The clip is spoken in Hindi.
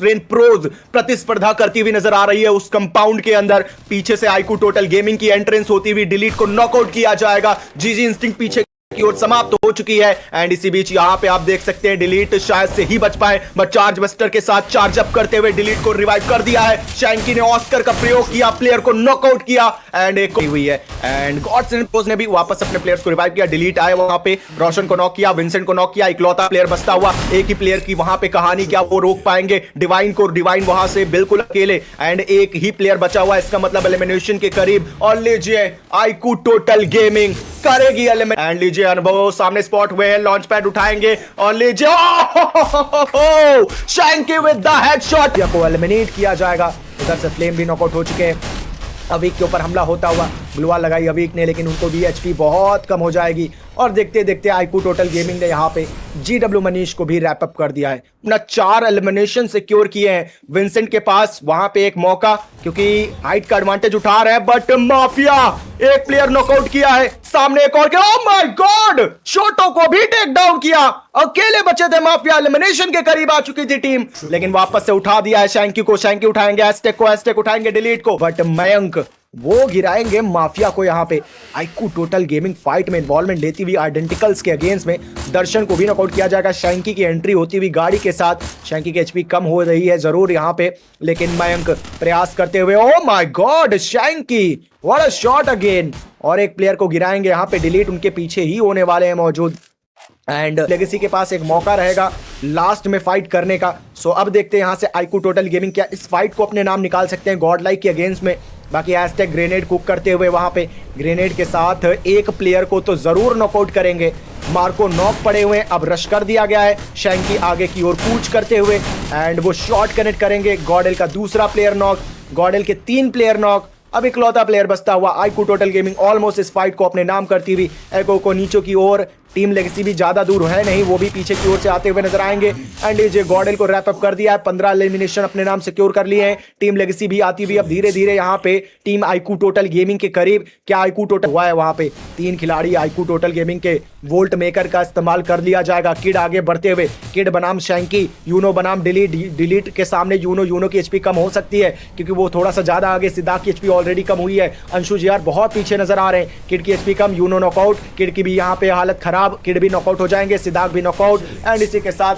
रेन प्रोज प्रतिस्पर्धा करती हुई नजर आ रही है उस कंपाउंड के अंदर। पीछे से आईक्यू टोटल गेमिंग की एंट्रेंस होती हुई डिलीट को नॉकआउट किया जाएगा। जीजी इंस्टिंक्ट पीछे की ओर समाप्त हो चुकी है एंड इसी बीच यहां पे आप देख सकते हैं डिलीट शायद से ही बच पाए, बट चार्ज बस्टर के साथ चार्ज अप करते हुए डिलीट को रिवाइव कर दिया है। शैंकी ने ऑस्कर का प्रयोग किया, प्लेयर को नॉकआउट किया एंड एक हुई है एंड गॉड्स एंड पोज ने भी वापस अपने प्लेयर्स को रिवाइव किया। डिलीट आए वहां पे, रोशन को नॉक किया, विंसेंट को नॉक किया, इकलौता प्लेयर बचता हुआ। एक ही प्लेयर की वहां पे कहानी, क्या वो रोक पाएंगे डिवाइन को? डिवाइन वहां से बिल्कुल अकेले एंड एक ही प्लेयर बचा हुआ, इसका मतलब एलिमिनेशन के करीब। और लीजिए आईक्यू टोटल गेमिंग करेगी एलिमिनेट एंड लीजिए अनुभव सामने स्पॉट हुए हैं, लॉन्च पैड उठाएंगे और लीजिए शैंकी विद द हेडशॉट को एलिमिनेट किया जाएगा। उधर से फ्लेम भी नॉकआउट हो चुके हैं। अवीक के ऊपर हमला होता हुआ ग्लूवाल लगाई अवीक ने, लेकिन उनको भी एचपी बहुत कम हो जाएगी और देखते देखते आईक्यू टोटल गेमिंग ने यहाँ पे जीडब्ल्यू मनीष को भी रैप अप कर दिया है। अपना 4 एलिमिनेशन सिक्योर किए हैं। विंसेंट के पास वहां पे एक मौका, क्योंकि हाइट का एडवांटेज उठा रहे हैं, बट माफिया एक प्लेयर नॉकआउट किया है। सामने एक और, ओह माय गॉड, शोटो को भी टेक डाउन किया। अकेले बचे थे माफिया, एलिमिनेशन के करीब आ चुकी थी टीम, लेकिन वापस से उठा दिया है शैंकी को। शैंकी उठाएंगे एस्टेक को, एस्टेक उठाएंगे डिलीट को, बट मयंक वो गिराएंगे माफिया को। यहाँ पे आईक्यू टोटल गेमिंग फाइट में इन्वॉल्वमेंट लेती हुई आइडेंटिकल्स के अगेंस्ट में दर्शन को भी नॉकआउट किया जाएगा। शैंकी की एंट्री होती हुई गाड़ी के साथ। शैंकी की एचपी कम हो रही है जरूर यहाँ पे, लेकिन मयंक प्रयास करते हुए, oh my God Shanky, what a shot again. और एक प्लेयर को गिराएंगे यहाँ पे डिलीट, उनके पीछे ही होने वाले हैं मौजूद एंड लेगेसी के पास एक मौका रहेगा लास्ट में फाइट करने का। सो अब देखते हैं यहाँ से आईक्यू टोटल गेमिंग क्या इस फाइट को अपने नाम निकाल सकते हैं गॉड लाइक के अगेंस्ट में। बाकी हैशटैग ग्रेनेड कुक करते हुए वहां पे ग्रेनेड के साथ एक प्लेयर को तो जरूर नॉकआउट करेंगे। मार्को नॉक पड़े हुए हैं, अब रश कर दिया गया है। शैंकी आगे की ओर कूच करते हुए एंड वो शॉट कनेक्ट करेंगे। गॉडेल का दूसरा प्लेयर नॉक, गॉडेल के 3 प्लेयर नॉक, अब इकलौता प्लेयर बचता हुआ। आईक्यू टोटल गेमिंग ऑलमोस्ट इस फाइट को अपने नाम करती हुई एको को नीचे की ओर। टीम लेगेसी भी ज्यादा दूर है नहीं, वो भी पीछे की ओर से आते हुए नजर आएंगे एंड ये गॉडेल को रैप अप कर दिया है। 15 एलिमिनेशन अपने नाम सिक्योर कर लिए हैं। टीम लेगेसी भी आती हुई अब धीरे धीरे यहाँ पे टीम आईक्यू टोटल गेमिंग के करीब। क्या आईक्यू टोटल हुआ है वहां पे? 3 खिलाड़ी आईक्यू टोटल गेमिंग के वोल्ट मेकर का इस्तेमाल कर लिया जाएगा। किड आगे बढ़ते हुए, किड बनाम शैंकी, यूनो बनाम डिलीट। डिलीट के सामने यूनो की एचपी कम हो सकती है क्योंकि वो थोड़ा सा ज्यादा आगे। सिद्धार्थ की एचपी ऑलरेडी कम हुई है। अंशु जी बहुत पीछे नजर आ रहे हैं। किड की एचपी कम, यूनो नॉकआउट, किड की भी यहाँ पे हालत खराब, किड भी नॉकआउट हो जाएंगे, सिद्धार्थ भी नॉकआउट एंड इसी के साथ